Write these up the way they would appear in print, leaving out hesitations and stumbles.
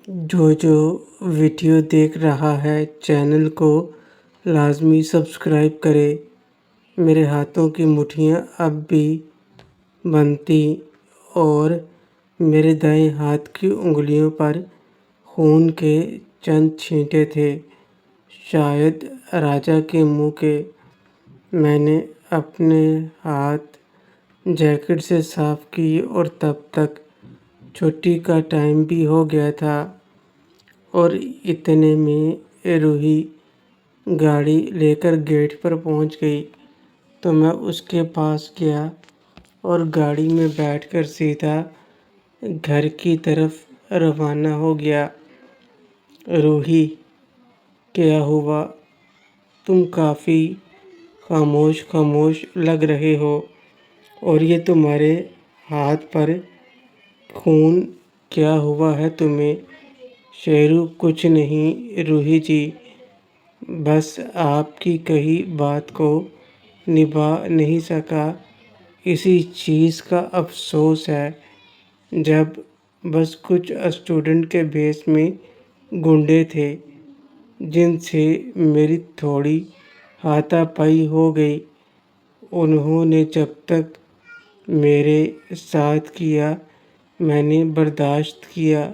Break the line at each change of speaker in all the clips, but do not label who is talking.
جو ویڈیو دیکھ رہا ہے چینل کو لازمی سبسکرائب کرے۔ میرے ہاتھوں کی مٹھیاں اب بھی بنتی اور میرے دائیں ہاتھ کی انگلیوں پر خون کے چند چھینٹے تھے، شاید راجا کے منہ کے۔ میں نے اپنے ہاتھ جیکٹ سے صاف کیے اور تب تک چھٹی کا ٹائم بھی ہو گیا تھا، اور اتنے میں روحی گاڑی لے کر گیٹ پر پہنچ گئی تو میں اس کے پاس گیا اور گاڑی میں بیٹھ کر سیدھا گھر کی طرف روانہ ہو گیا۔ روحی، کیا ہوا؟ تم کافی خاموش لگ رہے ہو، اور یہ تمہارے ہاتھ پر خون، کیا ہوا ہے تمہیں؟ شیرو، کچھ نہیں روحی جی، بس آپ کی کہی بات کو نبھا نہیں سکا، اسی چیز کا افسوس ہے۔ جب بس کچھ اسٹوڈنٹ کے بھیس میں گنڈے تھے جن سے میری تھوڑی ہاتھا پائی ہو گئی، انہوں نے جب تک میرے ساتھ کیا میں نے برداشت کیا،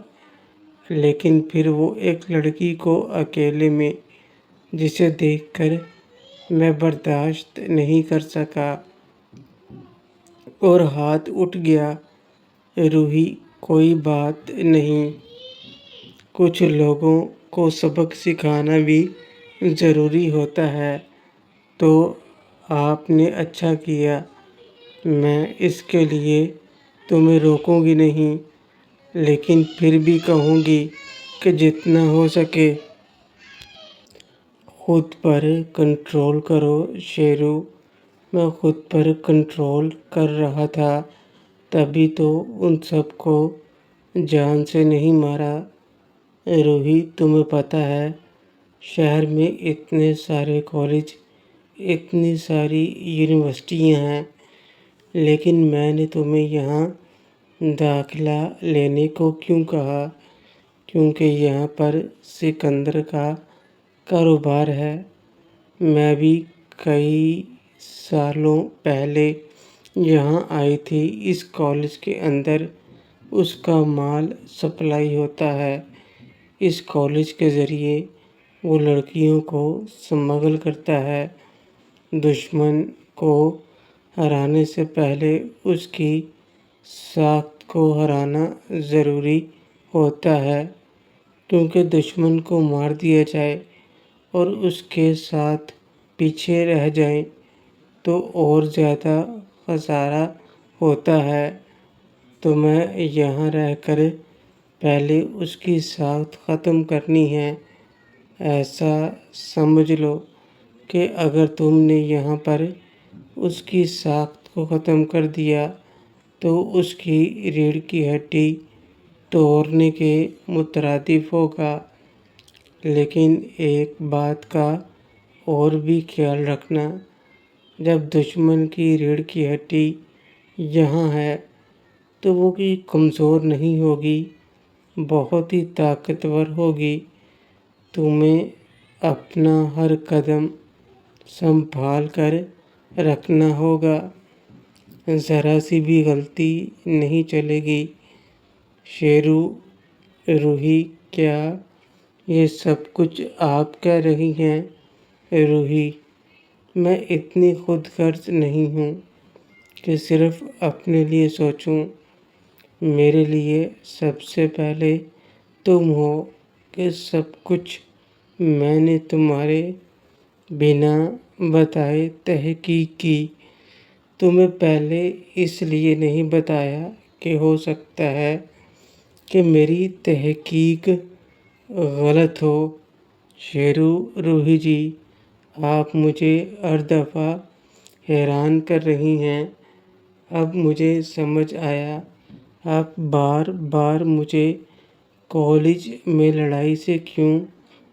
لیکن پھر وہ ایک لڑکی کو اکیلے میں، جسے دیکھ کر میں برداشت نہیں کر سکا اور ہاتھ اٹھ گیا۔ روحی، کوئی بات نہیں، کچھ لوگوں کو سبق سکھانا بھی ضروری ہوتا ہے، تو آپ نے اچھا کیا، میں اس کے لیے تمہیں روکوں گی نہیں، لیکن پھر بھی کہوں گی کہ جتنا ہو سکے خود پر کنٹرول کرو۔ شیرو، میں خود پر کنٹرول کر رہا تھا، تبھی تو ان سب کو جان سے نہیں مارا۔ روحی، تمہیں پتہ ہے شہر میں اتنے سارے کالج، اتنی ساری یونیورسٹیاں ہیں، لیکن میں نے تمہیں یہاں داخلہ لینے کو کیوں کہا؟ کیونکہ یہاں پر سکندر کا کاروبار ہے۔ میں بھی کئی سالوں پہلے یہاں آئی تھی۔ اس کالج کے اندر اس کا مال سپلائی ہوتا ہے۔ اس کالج کے ذریعے وہ لڑکیوں کو اسمگل کرتا ہے۔ دشمن کو ہرانے سے پہلے اس کی ساکھ کو ہرانا ضروری ہوتا ہے، کیونکہ دشمن کو مار دیا جائے اور اس کے ساتھ پیچھے رہ جائیں تو اور زیادہ خسارہ ہوتا ہے۔ تو میں یہاں رہ کر پہلے اس کی ساکھ ختم کرنی ہے۔ ایسا سمجھ لو کہ اگر تم نے یہاں پر اس کی ساکھ کو ختم کر دیا تو اس کی ریڑھ کی ہڈی توڑنے کے مترادف ہوگا۔ لیکن ایک بات کا اور بھی خیال رکھنا، جب دشمن کی ریڑھ کی ہڈی یہاں ہے تو وہ کوئی کمزور نہیں ہوگی، بہت ہی طاقتور ہوگی۔ تمہیں اپنا ہر قدم سنبھال کر رکھنا ہوگا، ذرا سی بھی غلطی نہیں چلے گی۔ شیرو، روحی، کیا یہ سب کچھ آپ کہہ رہی ہیں؟ روحی، میں اتنی خود غرض نہیں ہوں کہ صرف اپنے لیے سوچوں۔ میرے لیے سب سے پہلے تم ہو، کہ سب کچھ میں نے تمہارے بنا بتائے تحقیق کی۔ تمہیں پہلے اس لیے نہیں بتایا کہ ہو سکتا ہے کہ میری تحقیق غلط ہو۔ شیرو، روحی جی، آپ مجھے ہر دفعہ حیران کر رہی ہیں۔ اب مجھے سمجھ آیا، آپ بار بار مجھے کالج میں لڑائی سے کیوں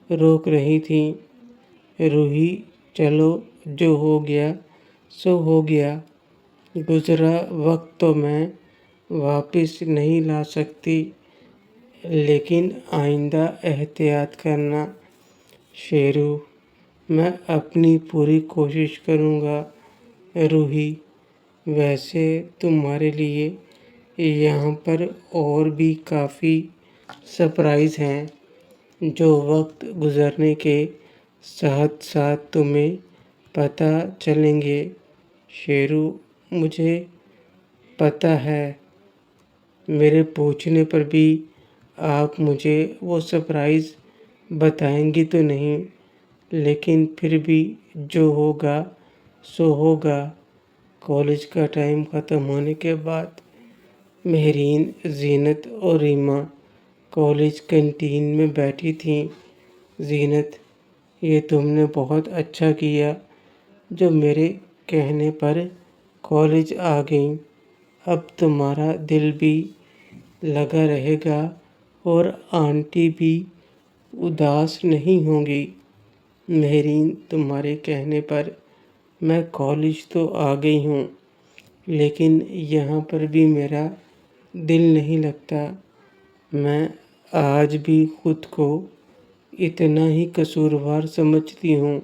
روک رہی تھیں۔ روحی، چلو، جو ہو گیا سو ہو گیا، گزرا وقت تو میں واپس نہیں لا سکتی۔ لیکن آئندہ احتیاط کرنا۔ شیرو: میں اپنی پوری کوشش کروں گا روحی۔ ویسے تمہارے لیے یہاں پر اور بھی کافی سرپرائز ہیں جو وقت گزرنے کے ساتھ ساتھ تمہیں پتہ چلیں گے۔ شیرو: مجھے پتہ ہے، میرے پوچھنے پر بھی آپ مجھے وہ سرپرائز بتائیں گی تو نہیں، لیکن پھر بھی جو ہوگا سو ہوگا۔ کالج کا ٹائم ختم ہونے کے بعد مہرین، زینت اور ریما کالج کینٹین میں بیٹھی تھیں۔ زینت: یہ تم نے بہت اچھا کیا جو میرے کہنے پر کالج آ گئیں۔ اب تمہارا دل بھی لگا رہے گا اور آنٹی بھی اداس نہیں ہوں گی۔ مہرین: تمہارے کہنے پر میں کالج تو آ گئی ہوں، لیکن یہاں پر بھی میرا دل نہیں لگتا۔ میں آج بھی خود کو اتنا ہی قصوروار سمجھتی ہوں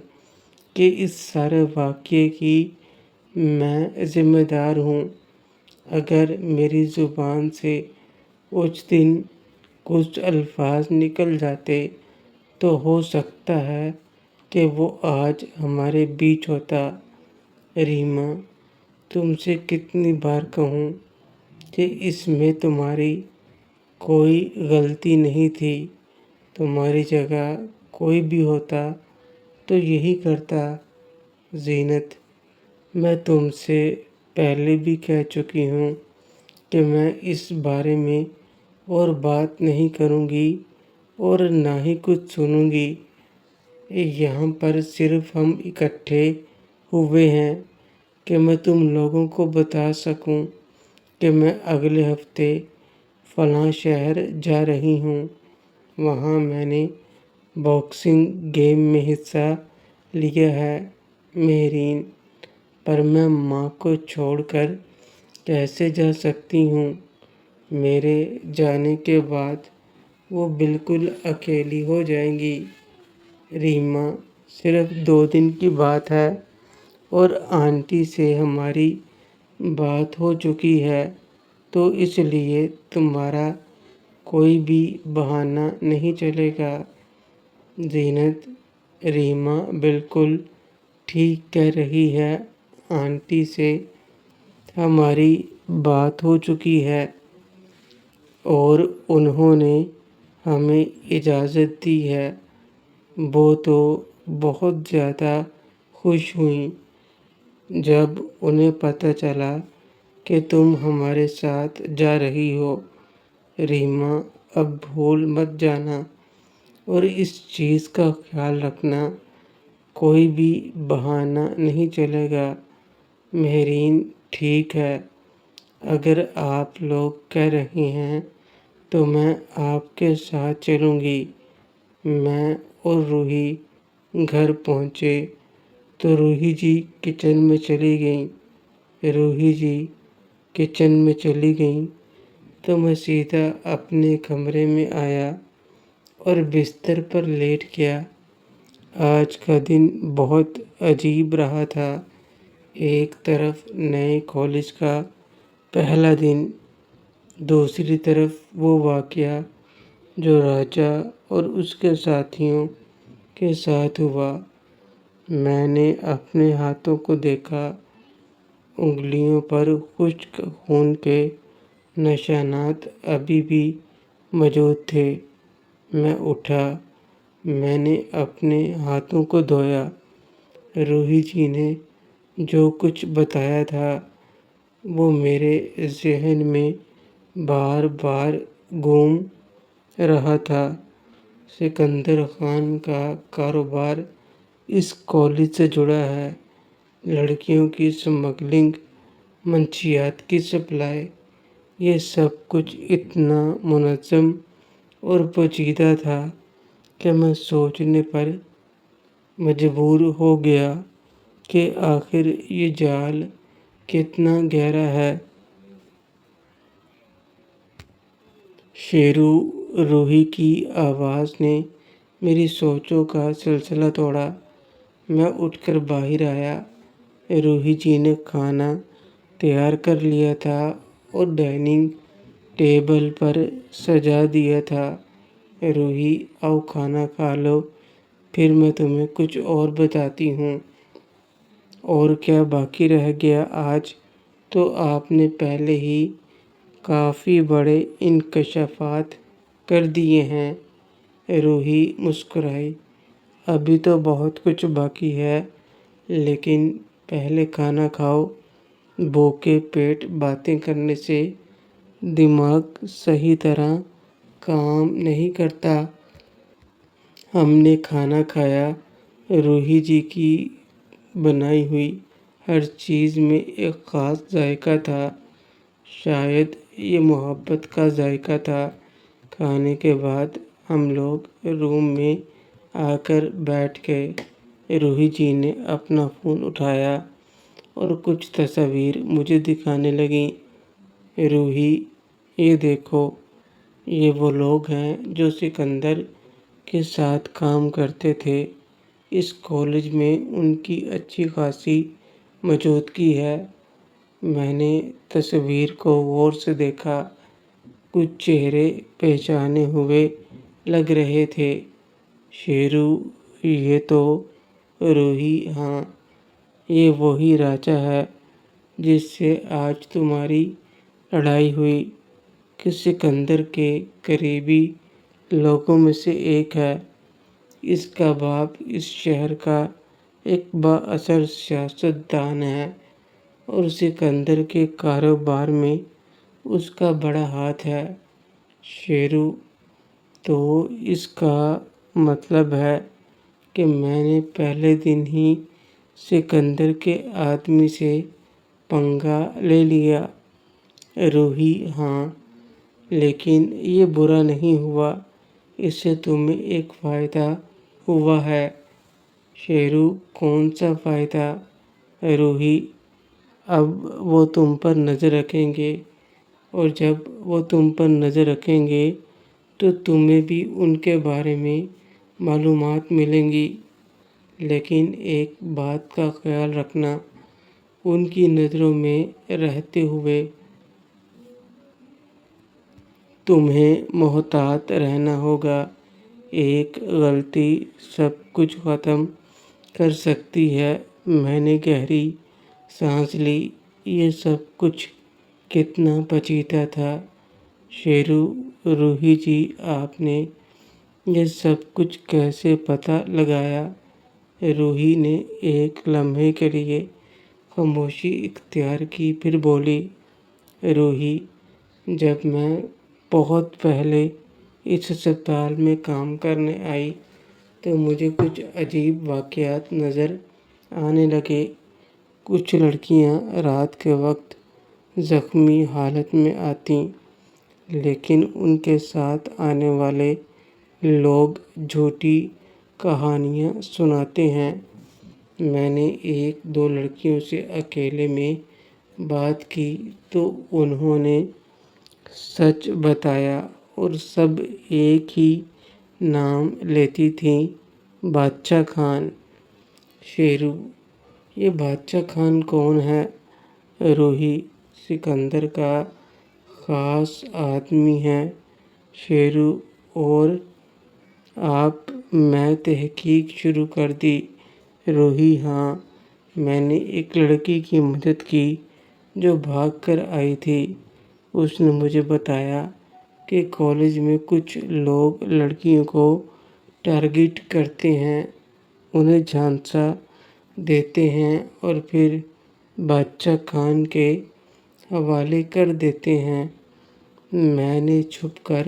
کہ اس سارے واقعے کی میں ذمہ دار ہوں۔ اگر میری زبان سے اس دن کچھ الفاظ نکل جاتے تو ہو سکتا ہے کہ وہ آج ہمارے بیچ ہوتا۔ ریما: تم سے کتنی بار کہوں کہ اس میں تمہاری کوئی غلطی نہیں تھی، تمہاری جگہ کوئی بھی ہوتا تو یہی کرتا۔ زینت: میں تم سے پہلے بھی کہہ چکی ہوں کہ میں اس بارے میں اور بات نہیں کروں گی اور نہ ہی کچھ سنوں گی۔ یہاں پر صرف ہم اکٹھے ہوئے ہیں کہ میں تم لوگوں کو بتا سکوں کہ میں اگلے ہفتے فلاں شہر جا رہی ہوں، وہاں میں نے باکسنگ گیم میں حصہ لیا ہے۔ مہرین: پر میں ماں کو چھوڑ کر کیسے جا سکتی ہوں؟ میرے جانے کے بعد وہ بالکل اکیلی ہو جائیں گی۔ ریما: صرف 2 دن کی بات ہے اور آنٹی سے ہماری بات ہو چکی ہے، تو اس لیے تمہارا کوئی بھی بہانہ نہیں چلے گا۔ زینت: ریما بالکل ٹھیک کہہ رہی ہے، آنٹی سے ہماری بات ہو چکی ہے اور انہوں نے ہمیں اجازت دی ہے۔ وہ تو بہت زیادہ خوش ہوئیں جب انہیں پتہ چلا کہ تم ہمارے ساتھ جا رہی ہو۔ ریما: اب بھول مت جانا اور اس چیز کا خیال رکھنا، کوئی بھی بہانہ نہیں چلے گا۔ مہرین: ٹھیک ہے، اگر آپ لوگ کہہ رہی ہیں تو میں آپ کے ساتھ چلوں گی۔ میں اور روحی گھر پہنچے تو روحی جی کچن میں چلی گئیں تو میں سیدھا اپنے کمرے میں آیا اور بستر پر لیٹ گیا۔ آج کا دن بہت عجیب رہا تھا۔ ایک طرف نئے کالج کا پہلا دن، دوسری طرف وہ واقعہ جو راجا اور اس کے ساتھیوں کے ساتھ ہوا۔ میں نے اپنے ہاتھوں کو دیکھا، انگلیوں پر خشک خون کے نشانات ابھی بھی موجود تھے۔ میں اٹھا، میں نے اپنے ہاتھوں کو دھویا۔ روحی جی نے جو کچھ بتایا تھا وہ میرے ذہن میں بار بار گھوم رہا تھا۔ سکندر خان کا کاروبار اس کالج سے جڑا ہے، لڑکیوں کی اسمگلنگ، منشیات کی سپلائی، یہ سب کچھ اتنا منظم اور پیچیدہ تھا کہ میں سوچنے پر مجبور ہو گیا کہ آخر یہ جال کتنا گہرا ہے۔ شیرو: روحی کی آواز نے میری سوچوں کا سلسلہ توڑا۔ میں اٹھ کر باہر آیا۔ روحی جی نے کھانا تیار کر لیا تھا اور ڈائننگ ٹیبل پر سجا دیا تھا۔ روحی، آؤ کھانا کھا لو، پھر میں تمہیں کچھ اور بتاتی ہوں۔ اور کیا باقی رہ گیا آج؟ تو آپ نے پہلے ہی کافی بڑے انکشافات کر دیے ہیں۔ روحی مسکرائی۔ ابھی تو بہت کچھ باقی ہے، لیکن پہلے کھانا کھاؤ۔ بھوکے پیٹ باتیں کرنے سے دماغ صحیح طرح کام نہیں کرتا۔ ہم نے کھانا کھایا۔ روحی جی کی بنائی ہوئی ہر چیز میں ایک خاص ذائقہ تھا۔ شاید یہ محبت کا ذائقہ تھا۔ کھانے کے بعد ہم لوگ روم میں آ کر بیٹھ گئے۔ روحی جی نے اپنا فون اٹھایا اور کچھ تصاویر مجھے دکھانے لگیں۔ روحی، یہ دیکھو، یہ وہ لوگ ہیں جو سکندر کے ساتھ کام کرتے تھے۔ اس کالج میں ان کی اچھی خاصی موجودگی ہے۔ میں نے تصویر کو غور سے دیکھا۔ کچھ چہرے پہچانے ہوئے لگ رہے تھے۔ شیرو، یہ تو روحی، ہاں، یہ وہی راجا ہے جس سے آج تمہاری لڑائی ہوئی، کہ سکندر کے قریبی لوگوں میں سے ایک ہے۔ اس کا باپ اس شہر کا ایک بااثر سیاست دان ہے اور سکندر کے کاروبار میں اس کا بڑا ہاتھ ہے۔ شیرو، تو اس کا مطلب ہے کہ میں نے پہلے دن ہی سکندر کے آدمی سے پنگا لے لیا۔ روحی، ہاں، لیکن یہ برا نہیں ہوا، اس سے تمہیں ایک فائدہ ہوا ہے۔ شیرو، کون سا فائدہ؟ روحی، اب وہ تم پر نظر رکھیں گے، اور جب وہ تم پر نظر رکھیں گے تو تمہیں بھی ان کے بارے میں معلومات ملیں گی۔ لیکن ایک بات کا خیال رکھنا، ان کی نظروں میں رہتے ہوئے تمہیں محتاط رہنا ہوگا۔ ایک غلطی سب کچھ ختم کر سکتی ہے۔ میں نے گہری سانس لی۔ یہ سب کچھ کتنا پیچیدہ تھا۔ شیرو، روحی جی، آپ نے یہ سب کچھ کیسے پتہ لگایا؟ روحی نے ایک لمحے کے لیے خاموشی اختیار کی، پھر بولی، روحی، جب میں بہت پہلے اس اسپتال میں کام کرنے آئی تو مجھے کچھ عجیب واقعات نظر آنے لگے۔ کچھ لڑکیاں رات کے وقت زخمی حالت میں آتیں، لیکن ان کے ساتھ آنے والے لوگ جھوٹی کہانیاں سناتے ہیں۔ میں نے ایک دو لڑکیوں سے اکیلے میں بات کی تو انہوں نے سچ بتایا، اور سب ایک ہی نام لیتی تھیں، بادشاہ خان۔ شیرو، یہ بادشاہ خان کون ہے؟ روحی، سکندر کا خاص آدمی ہے۔ شیرو، اور آپ؟ میں تحقیق شروع کر دی۔ روحی، ہاں، میں نے ایک لڑکی کی مدد کی جو بھاگ کر آئی تھی۔ اس نے مجھے بتایا کہ کالج میں کچھ لوگ لڑکیوں کو ٹارگٹ کرتے ہیں، انہیں جھانسا دیتے ہیں اور پھر بادشاہ خان کے حوالے کر دیتے ہیں۔ میں نے چھپ کر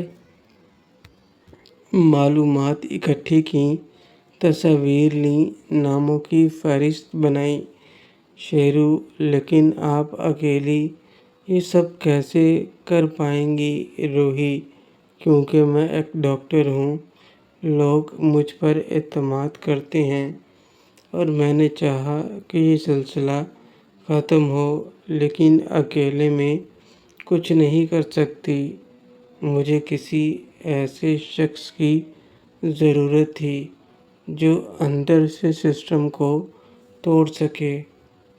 معلومات اکٹھی کیں، تصاویر لیں، ناموں کی فہرست بنائی۔ شیرو، لیکن آپ اکیلی یہ سب کیسے کر پائیں گی؟ روحی، کیونکہ میں ایک ڈاکٹر ہوں، لوگ مجھ پر اعتماد کرتے ہیں، اور میں نے چاہا کہ یہ سلسلہ ختم ہو، لیکن اکیلے میں کچھ نہیں کر سکتی۔ مجھے کسی ایسے شخص کی ضرورت تھی جو اندر سے سسٹم کو توڑ سکے۔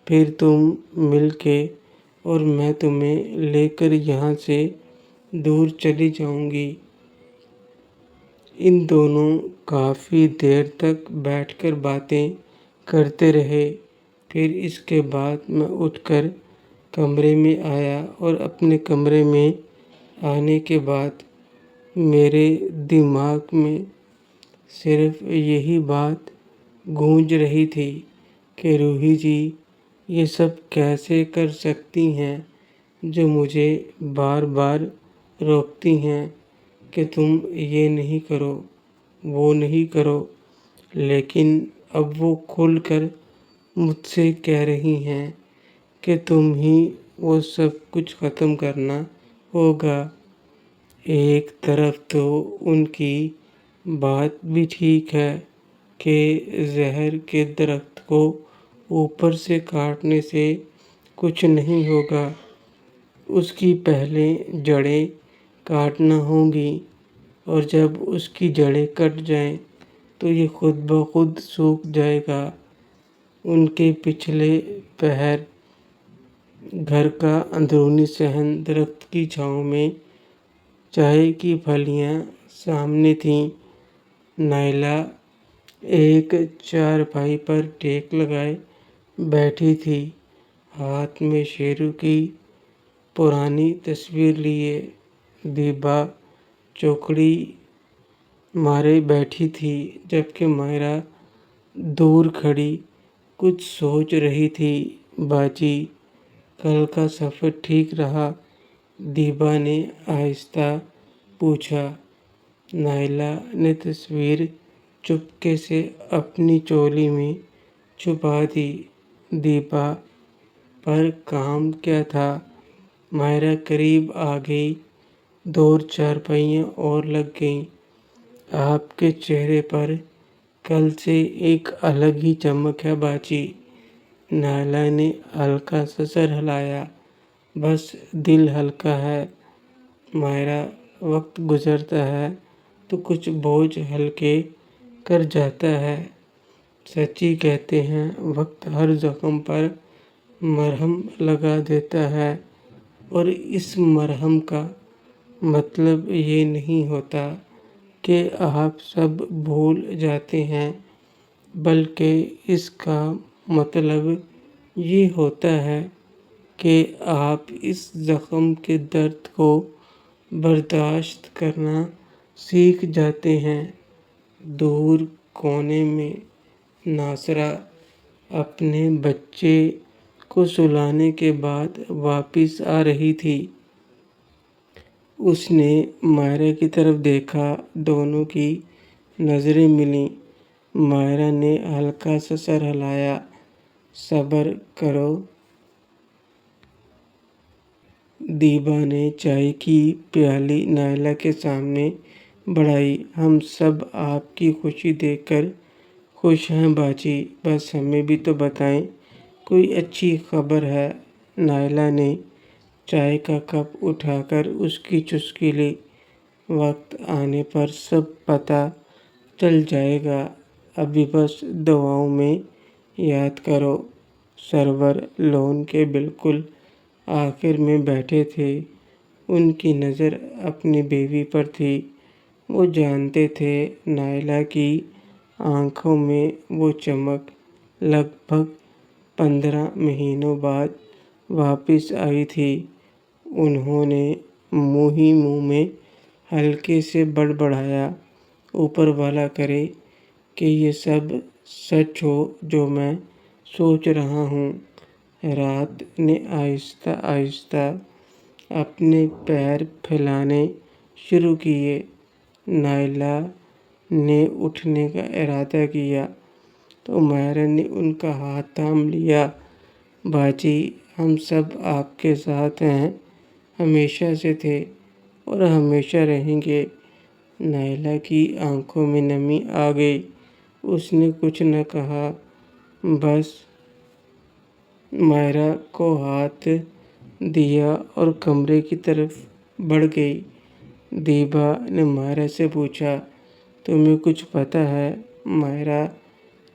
پھر تم مل کے اور میں تمہیں لے کر یہاں سے دور چلی جاؤں گی۔ ان دونوں کافی دیر تک بیٹھ کر باتیں کرتے رہے۔ پھر اس کے بعد میں اٹھ کر کمرے میں آیا اور اپنے کمرے میں آنے کے بعد میرے دماغ میں صرف یہی بات گونج رہی تھی کہ روحی جی یہ سب کیسے کر سکتی ہیں جو مجھے بار بار روکتی ہیں کہ تم یہ نہیں کرو، وہ نہیں کرو، لیکن اب وہ کھل کر مجھ سے کہہ رہی ہیں کہ تم ہی وہ سب کچھ ختم کرنا ہوگا۔ ایک طرف تو ان کی بات بھی ٹھیک ہے کہ زہر کے درخت کو اوپر سے کاٹنے سے کچھ نہیں ہوگا، اس کی پہلے جڑیں کاٹنا ہوں گی، اور جب اس کی جڑیں کٹ جائیں تو یہ خود بخود سوکھ جائے گا۔ ان کے پچھلے پہر گھر کا اندرونی صحن درخت کی چھاؤں میں، چائے کی پھلیاں سامنے تھیں۔ نائلہ ایک چارپائی پر ٹیک لگائے بیٹھی تھی، ہاتھ میں شیرو کی پرانی تصویر لیے۔ دیبا چوکڑی مارے بیٹھی تھی، جبکہ مائرہ دور کھڑی کچھ سوچ رہی تھی۔ باجی کل کا سفر ٹھیک رہا؟ دیبا نے آہستہ پوچھا۔ نائلہ نے تصویر چپکے سے اپنی چولی میں چھپا دی۔ دیبا پر کام کیا تھا؟ مائرہ قریب آ گئی۔ دو چارپائیاں اور لگ گئیں۔ آپ کے چہرے پر کل سے ایک الگ ہی چمک ہے باجی۔ نائلہ نے ہلکا سا سر ہلایا۔ بس دل ہلکا ہے مائرہ، وقت گزرتا ہے تو کچھ بوجھ ہلکے کر جاتا ہے۔ سچی کہتے ہیں وقت ہر زخم پر مرہم لگا دیتا ہے، اور اس مرہم کا مطلب یہ نہیں ہوتا کہ آپ سب بھول جاتے ہیں، بلکہ اس کا مطلب یہ ہوتا ہے کہ آپ اس زخم کے درد کو برداشت کرنا سیکھ جاتے ہیں۔ دور کونے میں ناصرہ اپنے بچے کو سلانے کے بعد واپس آ رہی تھی۔ اس نے مائرہ کی طرف دیکھا، دونوں کی نظریں ملیں۔ مائرہ نے ہلکا سا سر ہلایا۔ صبر کرو۔ دیبا نے چائے کی پیالی نائلہ کے سامنے بڑھائی۔ ہم سب آپ کی خوشی دیکھ کر خوش ہیں باجی، بس ہمیں بھی تو بتائیں، کوئی اچھی خبر ہے؟ نائلہ نے چائے کا کپ اٹھا کر اس کی چسکی لی۔ وقت آنے پر سب پتہ چل جائے گا، ابھی بس دعاؤں میں یاد کرو۔ سرور لون کے بالکل آخر میں بیٹھے تھے۔ ان کی نظر اپنی بیوی پر تھی۔ وہ جانتے تھے نائلہ کی آنکھوں میں وہ چمک لگ بھگ 15 مہینوں بعد واپس آئی تھی۔ انہوں نے منہ ہی منہ میں ہلکے سے بڑبڑایا، اوپر والا کرے کہ یہ سب سچ ہو جو میں سوچ رہا ہوں۔ رات نے آہستہ آہستہ اپنے پیر پھیلانے شروع کیے۔ نائلہ نے اٹھنے کا ارادہ کیا تو مائرہ نے ان کا ہاتھ تھام لیا۔ باجی ہم سب آپ کے ساتھ ہیں، ہمیشہ سے تھے اور ہمیشہ رہیں گے۔ نائلہ کی آنکھوں میں نمی آ گئی۔ اس نے کچھ نہ کہا، بس مائرہ کو ہاتھ دیا اور کمرے کی طرف بڑھ گئی۔ دیبا نے ماہرہ سے پوچھا، تمہیں کچھ پتہ ہے؟ ماہرہ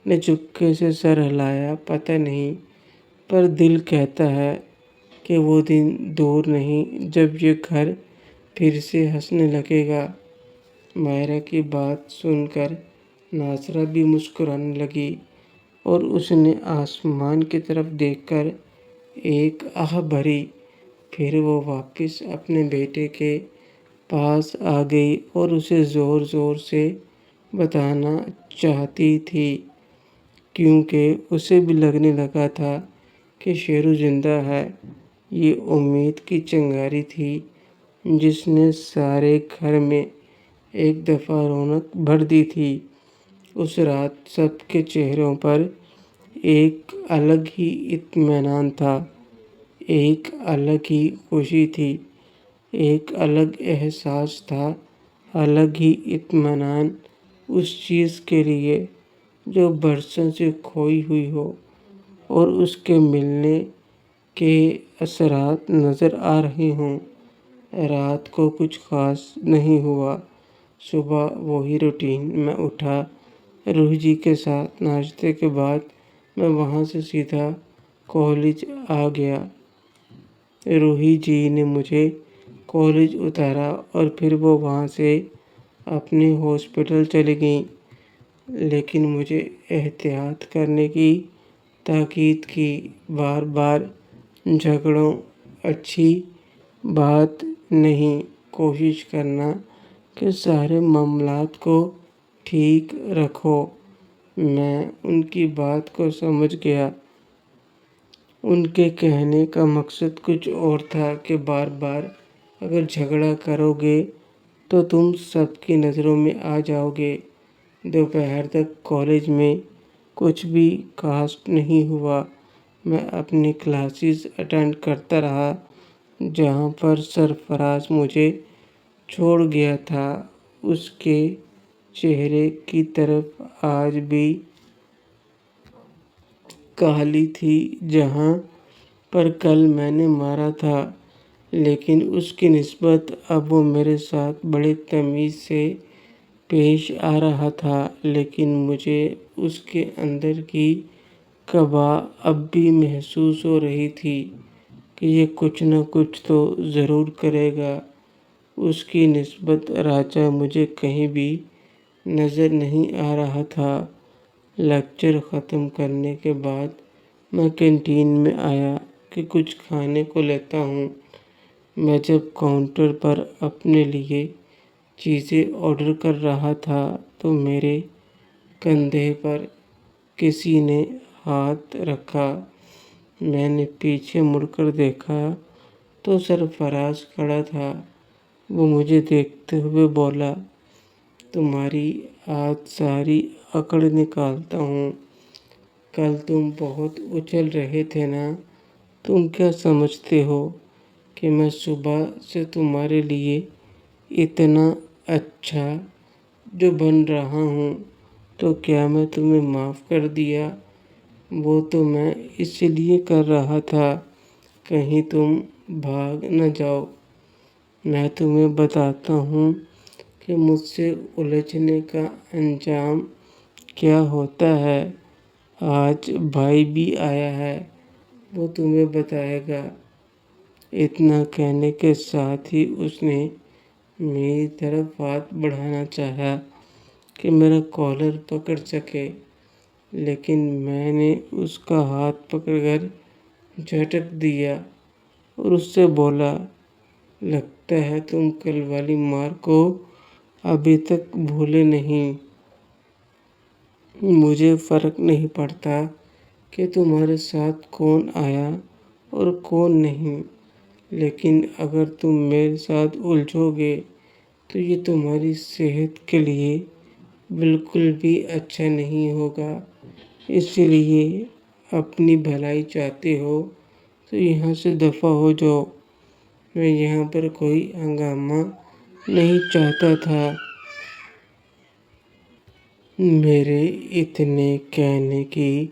نے چپکے سے سر ہلایا، پتہ نہیں، پر دل کہتا ہے کہ وہ دن دور نہیں جب یہ گھر پھر سے ہنسنے لگے گا۔ ماہرہ کی بات سن کر ناصرہ بھی مسکرانے لگی اور اس نے آسمان کی طرف دیکھ کر ایک آہ بھری۔ پھر وہ واپس اپنے بیٹے کے پاس آ گئی اور اسے زور زور سے بتانا چاہتی تھی، کیونکہ اسے بھی لگنے لگا تھا کہ شیرو زندہ ہے۔ یہ امید کی چنگاری تھی جس نے سارے گھر میں ایک دفعہ رونق بھر دی تھی۔ اس رات سب کے چہروں پر ایک الگ ہی اطمینان تھا، ایک الگ ہی خوشی تھی، ایک الگ احساس تھا، الگ ہی اطمینان اس چیز کے لیے جو برسوں سے کھوئی ہوئی ہو اور اس کے ملنے کے اثرات نظر آ رہے ہوں۔ رات کو کچھ خاص نہیں ہوا۔ صبح وہی روٹین۔ میں اٹھا، روحی جی کے ساتھ ناشتے کے بعد میں وہاں سے سیدھا کالج آ گیا۔ روحی جی نے مجھے کالج اتارا اور پھر وہ وہاں سے اپنے ہاسپٹل چلی گئیں، لیکن مجھے احتیاط کرنے کی تاکید کی۔ بار بار جھگڑو اچھی بات نہیں۔ کوشش کرنا کہ سارے معاملات کو ٹھیک رکھو۔ میں ان کی بات کو سمجھ گیا۔ ان کے کہنے کا مقصد کچھ اور تھا کہ بار بار اگر جھگڑا کرو گے تو تم سب کی نظروں میں آ جاؤ گے۔ دوپہر تک کالج میں کچھ بھی خاص نہیں ہوا۔ میں اپنی کلاسز اٹینڈ کرتا رہا جہاں پر سرفراز مجھے چھوڑ گیا تھا۔ اس کے چہرے کی طرف آج بھی کاہلی تھی جہاں پر کل میں نے مارا تھا، لیکن اس کی نسبت اب وہ میرے ساتھ بڑے تمیز سے پیش آ رہا تھا۔ لیکن مجھے اس کے اندر کی قبا اب بھی محسوس ہو رہی تھی کہ یہ کچھ نہ کچھ تو ضرور کرے گا۔ اس کی نسبت راجہ مجھے کہیں بھی نظر نہیں آ رہا تھا۔ لیکچر ختم کرنے کے بعد میں کینٹین میں آیا کہ کچھ کھانے کو لیتا ہوں۔ میں جب کاؤنٹر پر اپنے لیے چیزیں آرڈر کر رہا تھا تو میرے کندھے پر کسی نے ہاتھ رکھا۔ میں نے پیچھے مڑ کر دیکھا تو سرفراز کھڑا تھا۔ وہ مجھے دیکھتے ہوئے بولا، تمہاری آج ساری اکڑ نکالتا ہوں۔ کل تم بہت اچھل رہے تھے نا؟ تم کیا سمجھتے ہو کہ میں صبح سے تمہارے لیے اتنا اچھا جو بن رہا ہوں تو کیا میں تمہیں معاف کر دیا؟ وہ تو میں اس لیے کر رہا تھا کہیں تم بھاگ نہ جاؤ۔ میں تمہیں بتاتا ہوں کہ مجھ سے الجھنے کا انجام کیا ہوتا ہے۔ آج بھائی بھی آیا ہے، وہ تمہیں بتائے گا۔ اتنا کہنے کے ساتھ ہی اس نے میری طرف ہاتھ بڑھانا چاہا کہ میرا کالر پکڑ سکے، لیکن میں نے اس کا ہاتھ پکڑ کر جھٹک دیا اور اس سے بولا، لگتا ہے تم کل والی مار کو ابھی تک بھولے نہیں۔ مجھے فرق نہیں پڑتا کہ تمہارے ساتھ کون آیا اور کون نہیں، لیکن اگر تم میرے ساتھ الجھو گے تو یہ تمہاری صحت کے لیے بالکل بھی اچھا نہیں ہوگا۔ اس لیے اپنی بھلائی چاہتے ہو تو یہاں سے دفع ہو جاؤ۔ میں یہاں پر کوئی ہنگامہ نہیں چاہتا تھا۔ میرے اتنے کہنے کی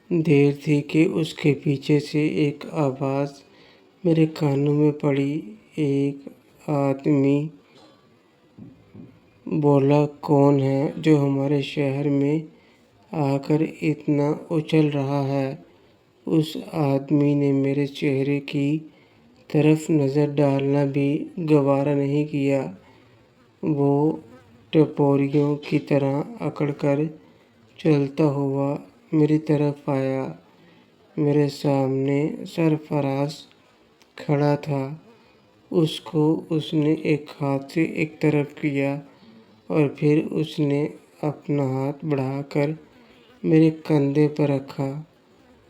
دیر تھی کہ اس کے پیچھے سے ایک آواز میرے کانوں میں پڑی، ایک آدمی بولا، کون ہے جو ہمارے شہر میں آ کر اتنا اچھل رہا ہے؟ اس آدمی نے میرے چہرے کی طرف نظر ڈالنا بھی گوارا نہیں کیا۔ وہ ٹپوریوں کی طرح اکڑ کر چلتا ہوا میری طرف آیا۔ میرے سامنے سرفراز کھڑا تھا۔ اس کو اس نے ایک ہاتھ سے ایک طرف کیا اور پھر اس نے اپنا ہاتھ بڑھا کر میرے کندھے پر رکھا،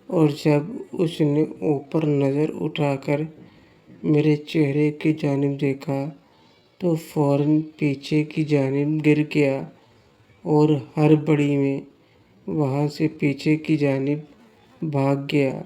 اور جب اس نے اوپر نظر اٹھا کر میرے چہرے کی جانب دیکھا تو فوراً پیچھے کی جانب گر گیا اور ہڑبڑی میں وہاں سے پیچھے کی جانب بھاگ گیا۔